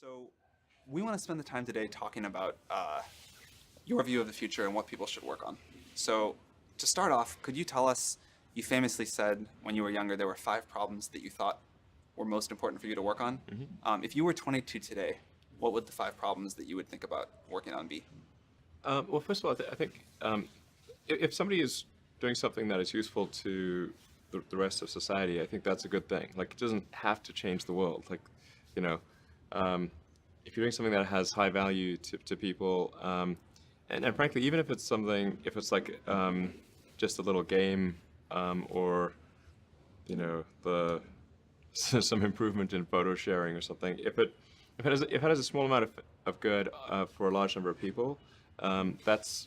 So we want to spend the time today talking about your view of the future and what people should work on. So to start off, could you tell us, you famously said when you were younger there were 5 problems that you thought were most important for you to work on. If you were 22 today, what would the 5 problems that you would think about working on be? Well, first of all, I think if somebody is doing something that is useful to the rest of society, I think that's a good thing. Like, it doesn't have to change the world. Like, you know, um, if you're doing something that has high value to people, and frankly, even if it's something, if it's like just a little game, or the some improvement in photo sharing or something, if it has a small amount of good for a large number of people, that's,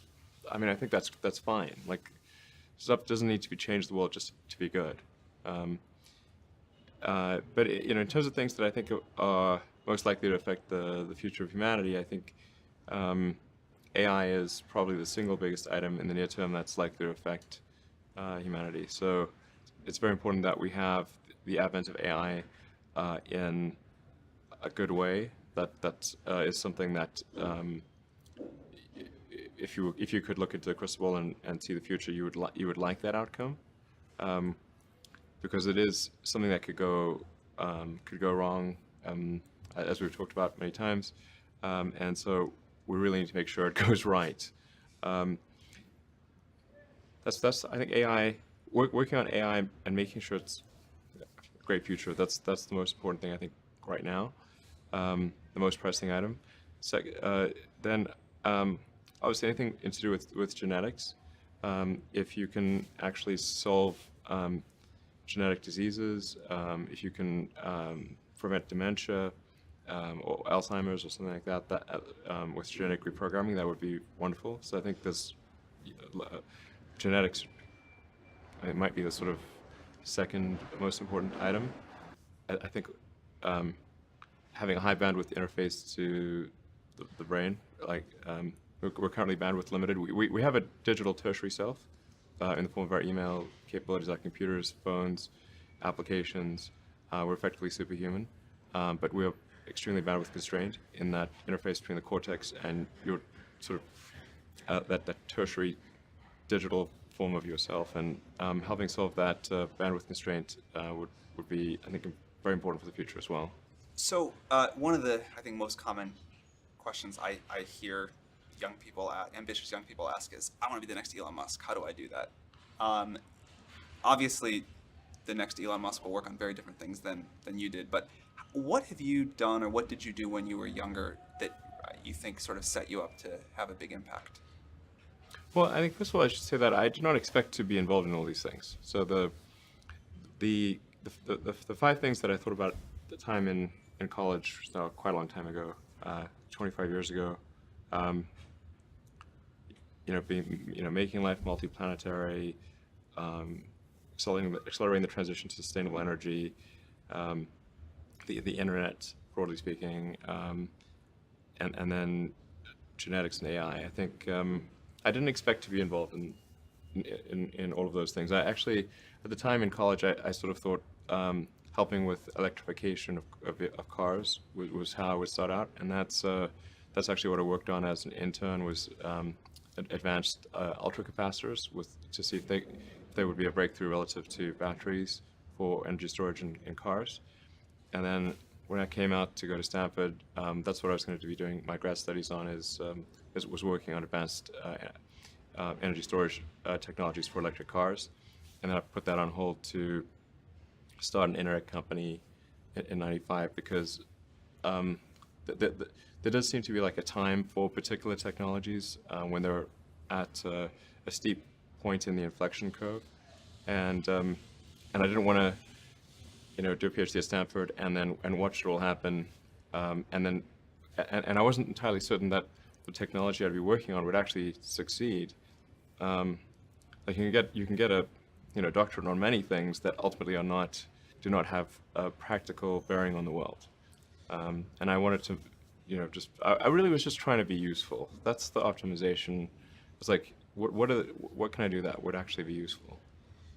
I mean, I think that's fine. Like, stuff doesn't need to be changed the world just to be good. Um, but in terms of things that I think are most likely to affect the future of humanity, I think um, AI is probably the single biggest item in the near term that's likely to affect humanity. So it's very important that we have the advent of AI in a good way. That is something that if you could look into the crystal ball and see the future, you would like that outcome, um, because it is something that could go wrong, as we've talked about many times, and so we really need to make sure it goes right. Um, that's I think AI, working on AI and making sure it's a great future. That's the most important thing I think right now, the most pressing item. Then obviously anything to do with genetics. If you can actually solve genetic diseases, if you can prevent dementia, or Alzheimer's or something like that, with genetic reprogramming, that would be wonderful. So I think this genetics, it might be the sort of second most important item. I think having a high bandwidth interface to the brain, like, we're currently bandwidth limited. We have a digital tertiary self in the form of our email capabilities, like computers, phones, applications. We're effectively superhuman, but we're extremely bandwidth constrained in that interface between the cortex and your sort of that tertiary digital form of yourself. And helping solve that bandwidth constraint would be, I think, very important for the future as well. So one of the, I think, most common questions I hear ambitious young people ask is, I want to be the next Elon Musk. How do I do that? Um, Obviously, the next Elon Musk will work on very different things than you did. But what have you done, or what did you do when you were younger that you think sort of set you up to have a big impact? Well, I think first of all, I should say that I do not expect to be involved in all these things. So the the 5 things that I thought about at the time in college, now quite a long time ago, 25 years ago, um, making life multiplanetary, um, accelerating the transition to sustainable energy, um, the internet, broadly speaking, and then genetics and AI. I think I didn't expect to be involved in all of those things. I actually, at the time in college, I sort of thought helping with electrification of cars was how I would start out, and that's actually what I worked on as an intern, was advanced ultracapacitors, to see if they would be a breakthrough relative to batteries for energy storage in cars. And then when I came out to go to Stanford, that's what I was going to be doing my grad studies on, was working on advanced energy storage technologies for electric cars. And then I put that on hold to start an internet company in '95, because there does seem to be like a time for particular technologies when they're at a steep point in the inflection curve, and I didn't want to do a PhD at Stanford and watch it all happen, and I wasn't entirely certain that the technology I'd be working on would actually succeed. Like, you can get a doctorate on many things that ultimately do not have a practical bearing on the world. And I wanted to, I really was just trying to be useful. That's the optimization. It's like, what can I do that would actually be useful?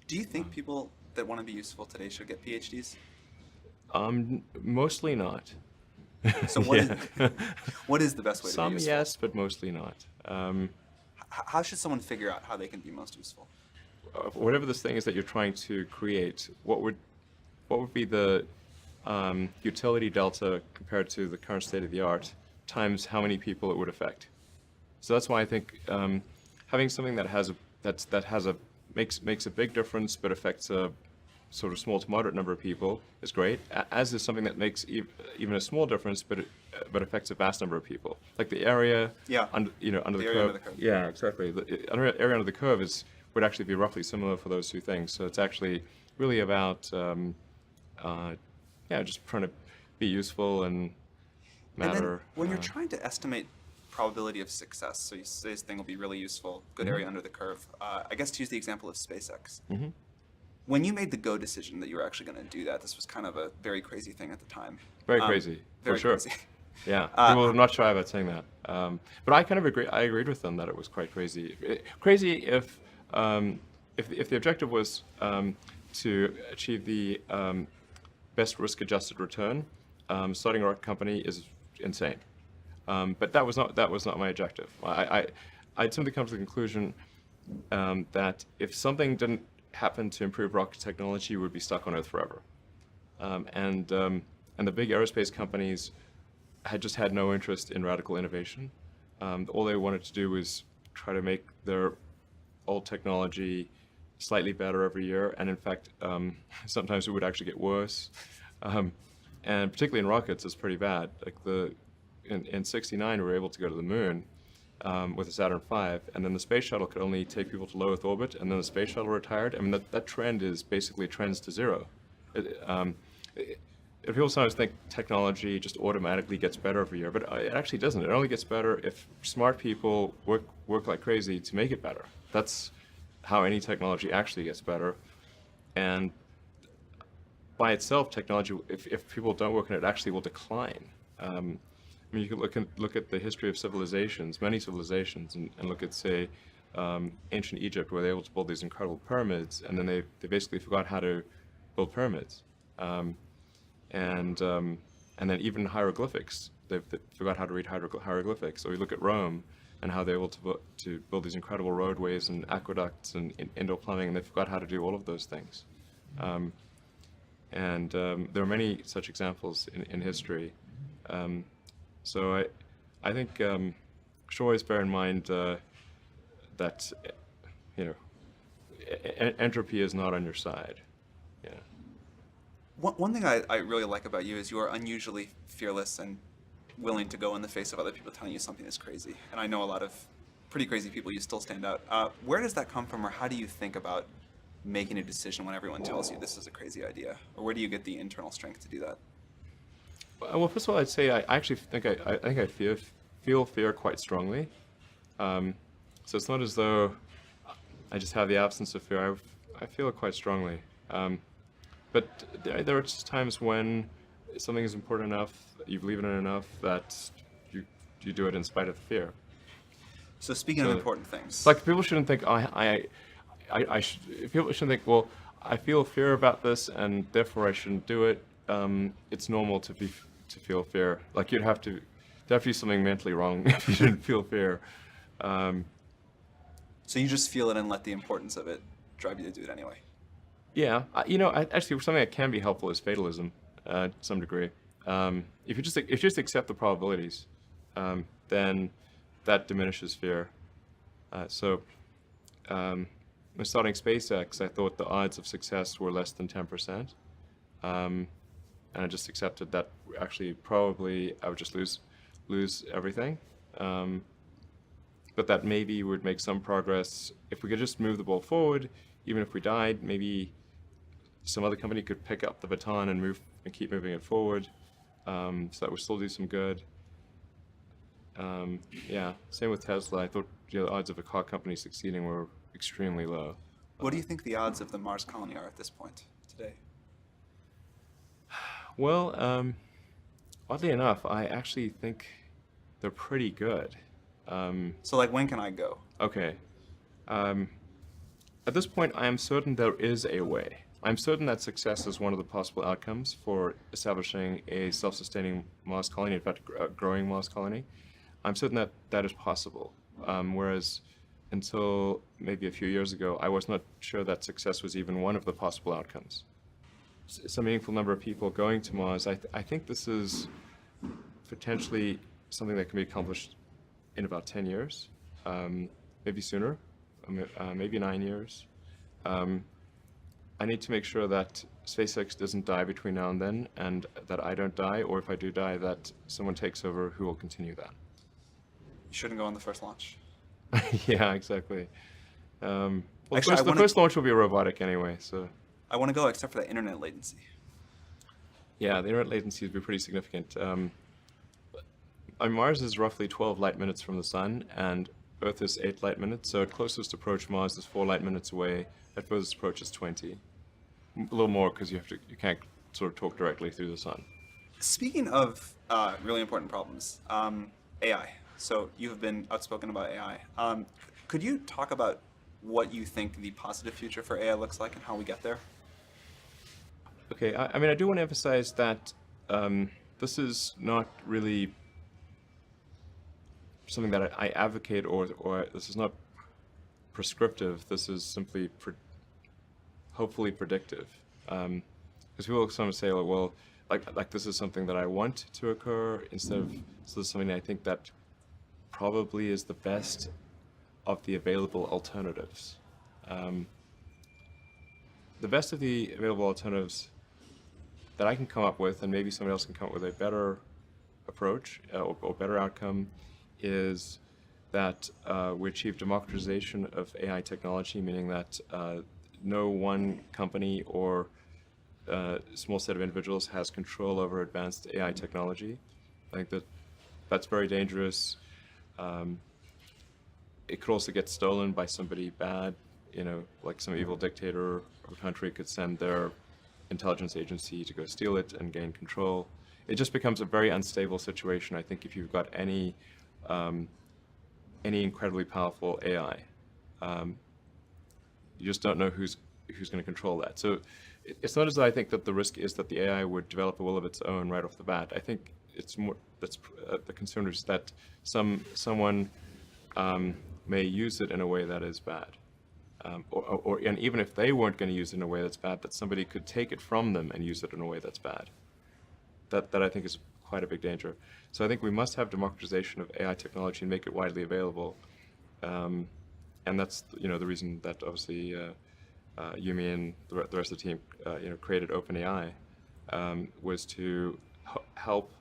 Do you think people that want to be useful today should get PhDs? Mostly not. So what is Yeah. what is the best way to be Some useful? yes, but mostly not. How should someone figure out how they can be most useful? Whatever this thing is that you're trying to create, what would be the utility delta compared to the current state of the art times how many people it would affect? So that's why I think having something that has a that has a makes a big difference but affects a sort of small to moderate number of people is great. As is something that makes even a small difference but affects a vast number of people. Like the area Yeah. under under The the area curve. under the curve. Yeah, exactly. The area under the curve is would actually be roughly similar for those two things. So it's actually really about yeah, just trying to be useful and And then matter. when you're trying to estimate probability of success, so you say this thing will be really useful, good area under the curve. I guess to use the example of SpaceX. When you made the go decision that you were actually going to do that, this was kind of a very crazy thing at the time. Very crazy, for Very sure. crazy. Yeah, people are not shy about saying that. But I kind of agree. I agreed with them that it was quite crazy. Crazy if the objective was to achieve the best risk-adjusted return, starting a rocket company is insane. But that was not my objective. I'd simply come to the conclusion that if something didn't happen to improve rocket technology, we would be stuck on Earth forever. And the big aerospace companies had just had no interest in radical innovation. All they wanted to do was try to make their old technology slightly better every year, and in fact, sometimes it would actually get worse. And particularly in rockets, it's pretty bad. Like in '69, we were able to go to the moon with the Saturn V, and then the space shuttle could only take people to low Earth orbit, and then the space shuttle retired. I mean, that trend is basically trends to zero. People sometimes think technology just automatically gets better every year, but it actually doesn't. It only gets better if smart people work like crazy to make it better. That's how any technology actually gets better. And by itself, technology, if people don't work on it, actually will decline. I mean, you can look at the history of civilizations, many civilizations, and look at, say, ancient Egypt, where they were able to build these incredible pyramids, and then they basically forgot how to build pyramids. And then even hieroglyphics, they forgot how to read hieroglyphics. So we look at Rome and how they were able to build these incredible roadways and aqueducts and indoor plumbing, and they forgot how to do all of those things. There are many such examples in history. So I think should always bear in mind that entropy is not on your side. Yeah. One thing I really like about you is you are unusually fearless and willing to go in the face of other people telling you something is crazy. And I know a lot of pretty crazy people, you still stand out. Where does that come from, or how do you think about making a decision when everyone tells you this is a crazy idea? Or where do you get the internal strength to do that? Well, first of all, I'd say I actually think I feel fear quite strongly. So it's not as though I just have the absence of fear. I feel it quite strongly. But there are just times when something is important enough, you believe in it enough, that you do it in spite of the fear. So speaking of important things, Like people shouldn't think people shouldn't think, well, I feel fear about this and therefore I shouldn't do it. It's normal to feel fear. Like there'd have to be something mentally wrong if you didn't feel fear. so you just feel it and let the importance of it drive you to do it anyway. Yeah, actually, something that can be helpful is fatalism, to some degree. If you just accept the probabilities, then that diminishes fear. When starting SpaceX, I thought the odds of success were less than 10%, and I just accepted that actually probably I would just lose everything. But that maybe would make some progress if we could just move the ball forward. Even if we died, maybe some other company could pick up the baton and keep moving it forward, so that would still do some good. Yeah, same with Tesla. I thought the odds of a car company succeeding were extremely low. What do you think the odds of the Mars colony are at this point today? Well, oddly enough, I actually think they're pretty good. So like, when can I go? Okay. At this point, I am certain there is a way. I'm certain that success is one of the possible outcomes for establishing a self-sustaining Mars colony, in fact, a growing Mars colony. I'm certain that that is possible. Whereas until maybe a few years ago, I was not sure that success was even one of the possible outcomes. Some meaningful number of people going to Mars, I think this is potentially something that can be accomplished in about 10 years, maybe sooner, maybe 9 years. I need to make sure that SpaceX doesn't die between now and then, and that I don't die, or if I do die, that someone takes over who will continue that. You shouldn't go on the first launch. Yeah, exactly. Well, Actually, the first launch will be robotic anyway, so. I want to go except for the internet latency. Yeah, the internet latency would be pretty significant. Mars is roughly 12 light minutes from the sun, and Earth is 8 light minutes, so at closest approach, Mars is 4 light minutes away. At furthest approach, is 20. A little more because you can't sort of talk directly through the sun. Speaking of really important problems, AI. So you have been outspoken about AI. Could you talk about what you think the positive future for AI looks like and how we get there? Okay, I mean, I do want to emphasize that this is not really something that I advocate, or this is not prescriptive. This is simply hopefully predictive. Because people sometimes say, oh, well, like this is something that I want to occur, instead of this is something I think that probably is the best of the available alternatives. The best of the available alternatives that I can come up with, and maybe somebody else can come up with a better approach or better outcome, is that we achieve democratization of AI technology, meaning that no one company or small set of individuals has control over advanced AI technology. I think that that's very dangerous. It could also get stolen by somebody bad, like some evil dictator of a country could send their intelligence agency to go steal it and gain control. It just becomes a very unstable situation, I think, if you've got any incredibly powerful AI. You just don't know who's going to control that. So it's not as though I think that the risk is that the AI would develop a will of its own right off the bat. I think it's more that's the concern is that someone may use it in a way that is bad, and even if they weren't going to use it in a way that's bad, that somebody could take it from them and use it in a way that's bad. That I think is quite a big danger. So I think we must have democratization of AI technology and make it widely available. And that's the reason that obviously Yumi and the rest of the team created OpenAI, was to help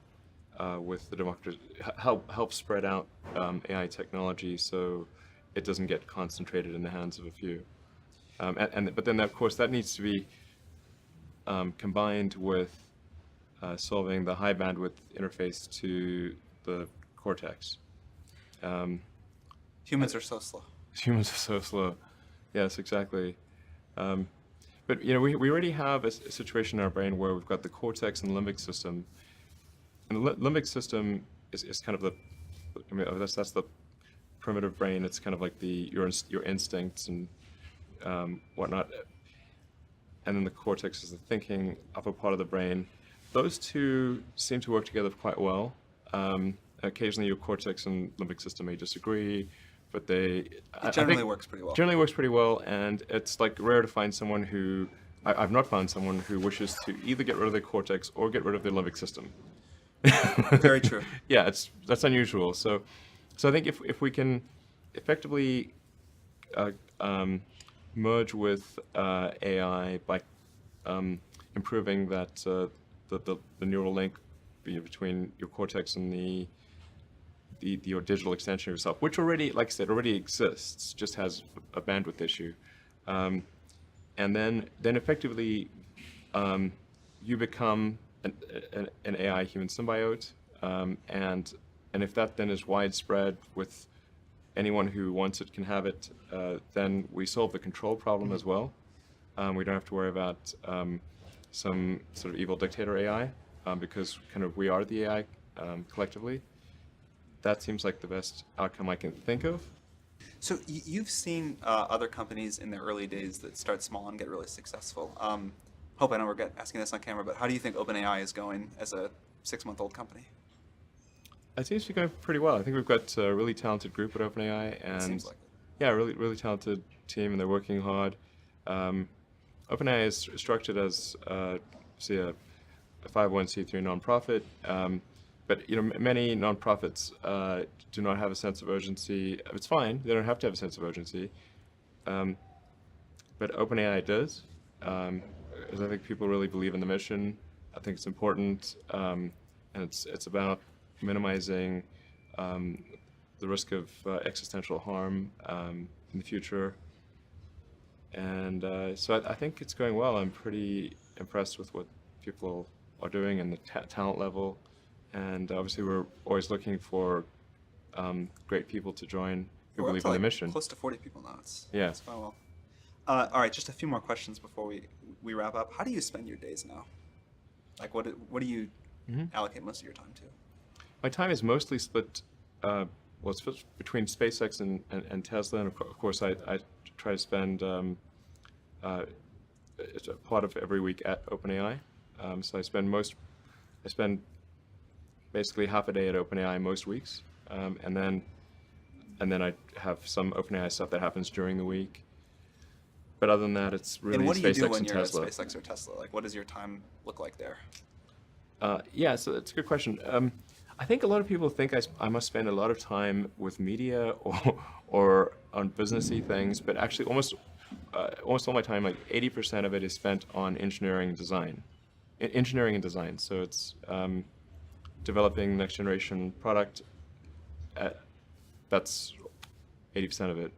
with the help spread out AI technology so it doesn't get concentrated in the hands of a few. But then of course that needs to be combined with solving the high bandwidth interface to the cortex. Humans are so slow. Humans are so slow. Yes, exactly. But we already have a situation in our brain where we've got the cortex and limbic system, and the limbic system is kind of that's the primitive brain. It's kind of like your instincts and whatnot, and then the cortex is the thinking upper part of the brain. Those two seem to work together quite well. Occasionally, your cortex and limbic system may disagree, but it generally works pretty well. Generally works pretty well, and it's like rare to find someone who I've not found someone who wishes to either get rid of their cortex or get rid of their limbic system. Very true. Yeah, that's unusual. So I think if we can effectively merge with AI by improving that the neural link between your cortex and your digital extension of yourself, which already, like I said, already exists, just has a bandwidth issue, and then effectively you become an AI human symbiote, and if that then is widespread with anyone who wants it can have it, then we solve the control problem as well. We don't have to worry about some sort of evil dictator AI, because kind of we are the AI collectively. That seems like the best outcome I can think of. So you've seen other companies in their early days that start small and get really successful. Hope I don't regret asking this on camera, but how do you think OpenAI is going as a 6-month-old company? It seems to be going pretty well. I think we've got a really talented group at OpenAI, It seems and like it. yeah, really talented team, and they're working hard. Um, OpenAI is structured as say a 501c3 nonprofit, but many nonprofits do not have a sense of urgency. It's fine; they don't have to have a sense of urgency, um, but OpenAI does. Because I think people really believe in the mission. I think it's important, and it's about minimizing um, the risk of existential harm in the future. And so I think it's going well. I'm pretty impressed with what people are doing and the talent level. And obviously, we're always looking for great people to join who We're up believe to in the like mission. close to 40 people now. Yeah. It's going well. All right, just a few more questions before we wrap up. How do you spend your days now? Like, what do you allocate most of your time to? My time is mostly split. Well, it's split between SpaceX and Tesla, and of course, I try to spend it's a part of every week at OpenAI. So I spend basically half a day at OpenAI most weeks, and then I have some OpenAI stuff that happens during the week. But other than that, it's really And what do you do SpaceX when and you're Tesla. at SpaceX or Tesla? Like, what does your time look like there? Yeah, so that's a good question. I think a lot of people think I must spend a lot of time with media or on businessy things, but actually almost all my time, like 80% of it is spent on engineering and design. Engineering and design. So it's developing next generation product. That's 80% of it.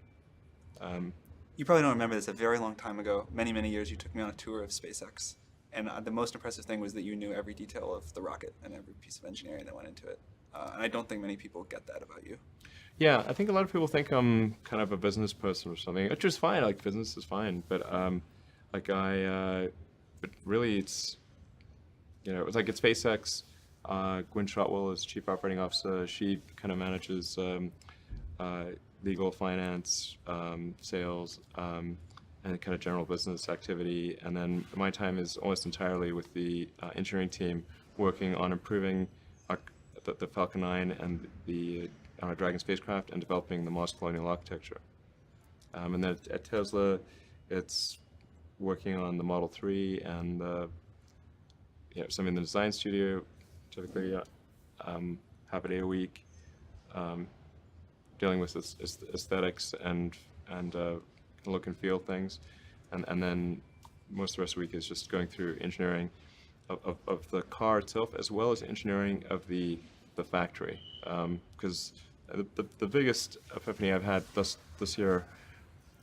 You probably don't remember this. A very long time ago, many, many years, you took me on a tour of SpaceX. And the most impressive thing was that you knew every detail of the rocket and every piece of engineering that went into it. And I don't think many people get that about you. Yeah, I think a lot of people think I'm kind of a business person or something, which is fine. Like business is fine, but but really it's it's like at SpaceX. Gwynne Shotwell is chief operating officer. She kind of manages legal, finance, sales, and kind of general business activity. And then my time is almost entirely with the engineering team working on improving the Falcon 9 and the Dragon spacecraft and developing the Mars colonial architecture. And then at Tesla, it's working on the Model 3 and some in the design studio, typically half a day a week, dealing with aesthetics and look and feel things, and then most of the rest of the week is just going through engineering of the car itself as well as engineering of the factory, because the biggest epiphany I've had this year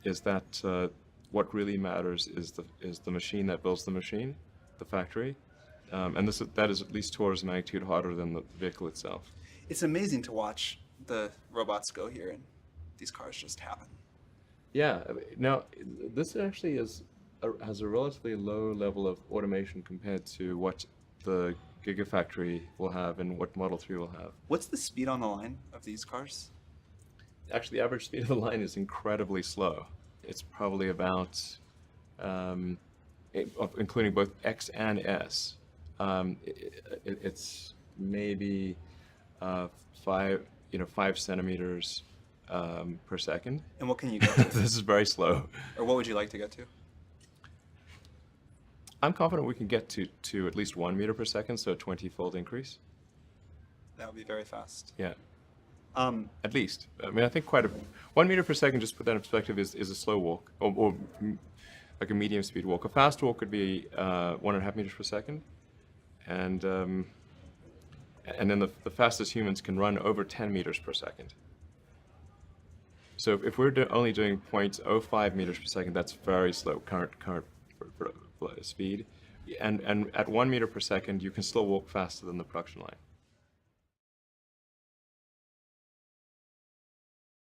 is that what really matters is the machine that builds the machine, the factory, and that is at least 2 orders of magnitude harder than the vehicle itself. It's amazing to watch the robots go here and these cars just happen. Yeah. Now, this actually has a relatively low level of automation compared to what the Gigafactory will have and what Model 3 will have. What's the speed on the line of these cars? Actually, the average speed of the line is incredibly slow. It's probably about, including both X and S, it's maybe 5 centimeters per second. And what can you get to? This is very slow. Or what would you like to get to? I'm confident we can get to at least 1 meter per second, so a 20-fold increase. That would be very fast. Yeah. At least. I mean, I think 1 meter per second, just to put that in perspective, is a slow walk, or like a medium speed walk. A fast walk would be 1.5 meters per second. And then the fastest humans can run over 10 meters per second. So if we're only doing 0.05 meters per second, that's very slow current speed. And at 1 meter per second, you can still walk faster than the production line.